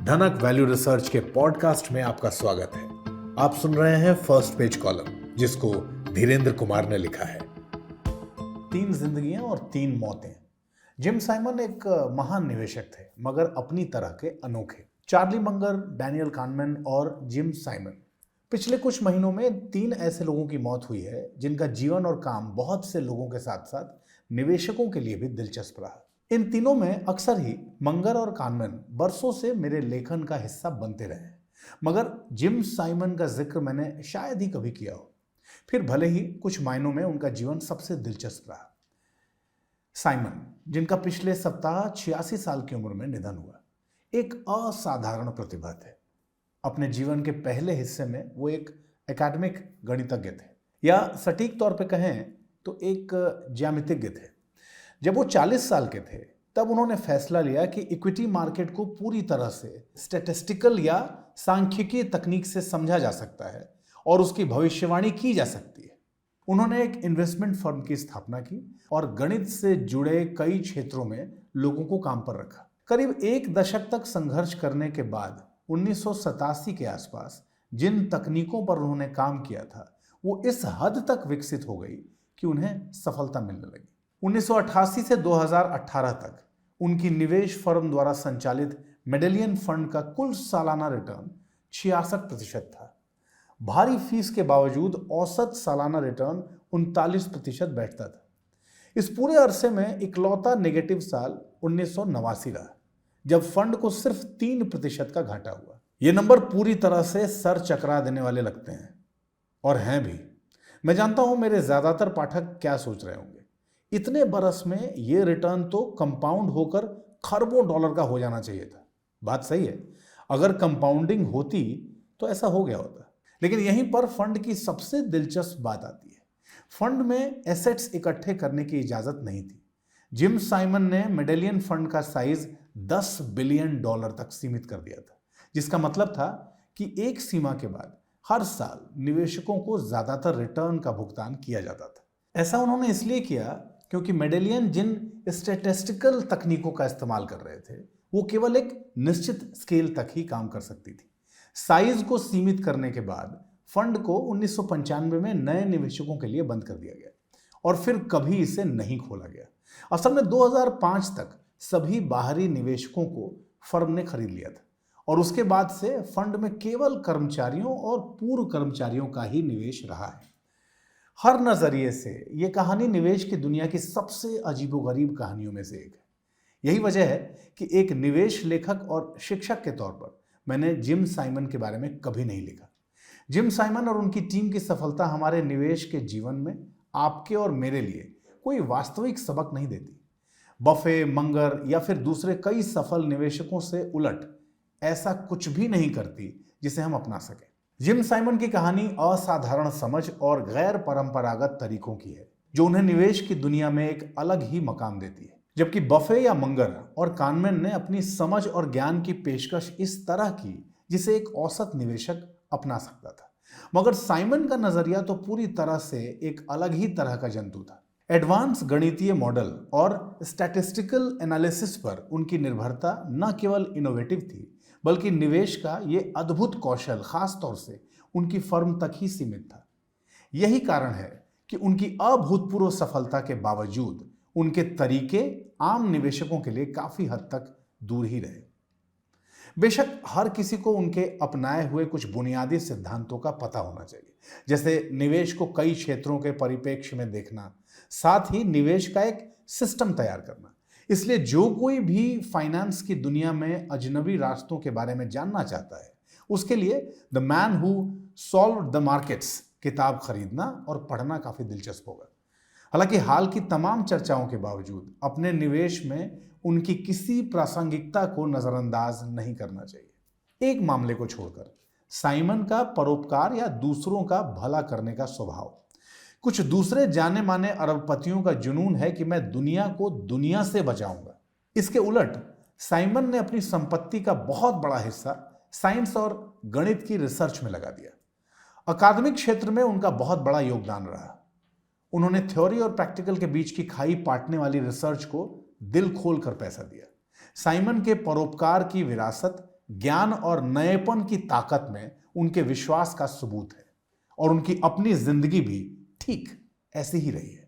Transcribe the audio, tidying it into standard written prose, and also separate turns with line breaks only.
धनक value research के podcast में आपका स्वागत है। आप सुन रहे हैं फर्स्ट पेज कॉलम, जिसको धीरेन्द्र कुमार ने लिखा है। 3 जिंदगियां और 3 मौतें। जिम साइमन एक महान निवेशक थे, मगर अपनी तरह के अनोखे। चार्ली मंगर, डैनियल कानमैन और जिम साइमन। पिछले कुछ महीनों में 3 ऐसे लोगों की मौत हुई है जिनका जीवन और काम बहुत से लोगों के साथ साथ निवेशकों के लिए भी दिलचस्प रहा। इन तीनों में अक्सर ही मंगर और कानमैन बरसों से मेरे लेखन का हिस्सा बनते रहे, मगर जिम साइमन का जिक्र मैंने शायद ही कभी किया हो। फिर भले ही कुछ मायनों में उनका जीवन सबसे दिलचस्प रहा। साइमन, जिनका पिछले सप्ताह 86 साल की उम्र में निधन हुआ, एक असाधारण प्रतिभा थे। अपने जीवन के पहले हिस्से में वो एक एकेडमिक गणितज्ञ थे, या सटीक तौर पे कहें तो एक ज्यामितिज्ञ थे। जब वो 40 साल के थे, तब उन्होंने फैसला लिया कि इक्विटी मार्केट को पूरी तरह से स्टैटिस्टिकल या सांख्यिकीय तकनीक से समझा जा सकता है और उसकी भविष्यवाणी की जा सकती है। उन्होंने एक इन्वेस्टमेंट फर्म की स्थापना की और गणित से जुड़े कई क्षेत्रों में लोगों को काम पर रखा। करीब 1 दशक तक संघर्ष करने के बाद 1987 के आसपास जिन तकनीकों पर उन्होंने काम किया था, वो इस हद तक विकसित हो गई कि उन्हें सफलता मिलने लगी। 1988 से 2018 तक उनकी निवेश फर्म द्वारा संचालित मेडेलियन फंड का कुल सालाना रिटर्न 66% था। भारी फीस के बावजूद औसत सालाना रिटर्न 39% बैठता था। इस पूरे अरसे में इकलौता नेगेटिव साल 1989 रहा, जब फंड को सिर्फ 3% का घाटा हुआ। ये नंबर पूरी तरह से सर चकरा देने वाले लगते हैं, और हैं भी। मैं जानता हूं मेरे ज्यादातर पाठक क्या सोच रहे होंगे, इतने बरस में ये रिटर्न तो कंपाउंड होकर खरबों डॉलर का हो जाना चाहिए था। बात सही है, अगर कंपाउंडिंग होती तो ऐसा हो गया होता। लेकिन यहीं पर फंड की सबसे दिलचस्प बात आती है। फंड में एसेट्स इकट्ठे करने की इजाजत नहीं थी। जिम साइमन ने मेडेलियन फंड का साइज $10 बिलियन तक सीमित कर दिया था, जिसका मतलब था कि एक सीमा के बाद हर साल निवेशकों को ज्यादातर रिटर्न का भुगतान किया जाता था। ऐसा उन्होंने इसलिए किया क्योंकि मेडेलियन जिन स्टैटिस्टिकल तकनीकों का इस्तेमाल कर रहे थे, वो केवल एक निश्चित स्केल तक ही काम कर सकती थी। साइज को सीमित करने के बाद फंड को 1995 में नए निवेशकों के लिए बंद कर दिया गया और फिर कभी इसे नहीं खोला गया। असल में 2005 तक सभी बाहरी निवेशकों को फर्म ने खरीद लिया था और उसके बाद से फंड में केवल कर्मचारियों और पूर्व कर्मचारियों का ही निवेश रहा है। हर नजरिए से यह कहानी निवेश की दुनिया की सबसे अजीबोगरीब कहानियों में से एक है। यही वजह है कि एक निवेश लेखक और शिक्षक के तौर पर मैंने जिम साइमन के बारे में कभी नहीं लिखा। जिम साइमन और उनकी टीम की सफलता हमारे निवेश के जीवन में आपके और मेरे लिए कोई वास्तविक सबक नहीं देती। बफे, मंगर या फिर दूसरे कई सफल निवेशकों से उलट ऐसा कुछ भी नहीं करती जिसे हम अपना सकें। जिम साइमन की कहानी असाधारण समझ और गैर परंपरागत तरीकों की है, जो उन्हें निवेश की दुनिया में एक अलग ही मकाम देती है। जबकि बफे या मंगर और कानमैन ने अपनी समझ और ज्ञान की पेशकश इस तरह की जिसे एक औसत निवेशक अपना सकता था, मगर साइमन का नजरिया तो पूरी तरह से एक अलग ही तरह का जंतु था। एडवांस गणितीय मॉडल और स्टैटिस्टिकल एनालिसिस पर उनकी निर्भरता न केवल इनोवेटिव थी, बल्कि निवेश का ये अद्भुत कौशल खास तौर से उनकी फर्म तक ही सीमित था। यही कारण है कि उनकी अभूतपूर्व सफलता के बावजूद उनके तरीके आम निवेशकों के लिए काफी हद तक दूर ही रहे। बेशक हर किसी को उनके अपनाए हुए कुछ बुनियादी सिद्धांतों का पता होना चाहिए, जैसे निवेश को कई क्षेत्रों के परिप्रेक्ष्य में देखना, साथ ही निवेश का एक सिस्टम तैयार करना। इसलिए जो कोई भी फाइनेंस की दुनिया में अजनबी रास्तों के बारे में जानना चाहता है, उसके लिए the man who solved the markets किताब खरीदना और पढ़ना काफी दिलचस्प होगा। हालांकि हाल की तमाम चर्चाओं के बावजूद अपने निवेश में उनकी किसी प्रासंगिकता को नजरअंदाज नहीं करना चाहिए। एक मामले को छोड़कर साइमन का परोपकार या दूसरों का भला करने का स्वभाव। कुछ दूसरे जाने माने अरबपतियों का जुनून है कि मैं दुनिया को दुनिया से बचाऊंगा। इसके उलट साइमन ने अपनी संपत्ति का बहुत बड़ा हिस्सा साइंस और गणित की रिसर्च में लगा दिया। अकादमिक क्षेत्र में उनका बहुत बड़ा योगदान रहा। उन्होंने थ्योरी और प्रैक्टिकल के बीच की खाई पाटने वाली रिसर्च को दिल खोल कर पैसा दिया। साइमन के परोपकार की विरासत ज्ञान और नएपन की ताकत में उनके विश्वास का सबूत है और उनकी अपनी जिंदगी भी ठीक ऐसी ही रही है।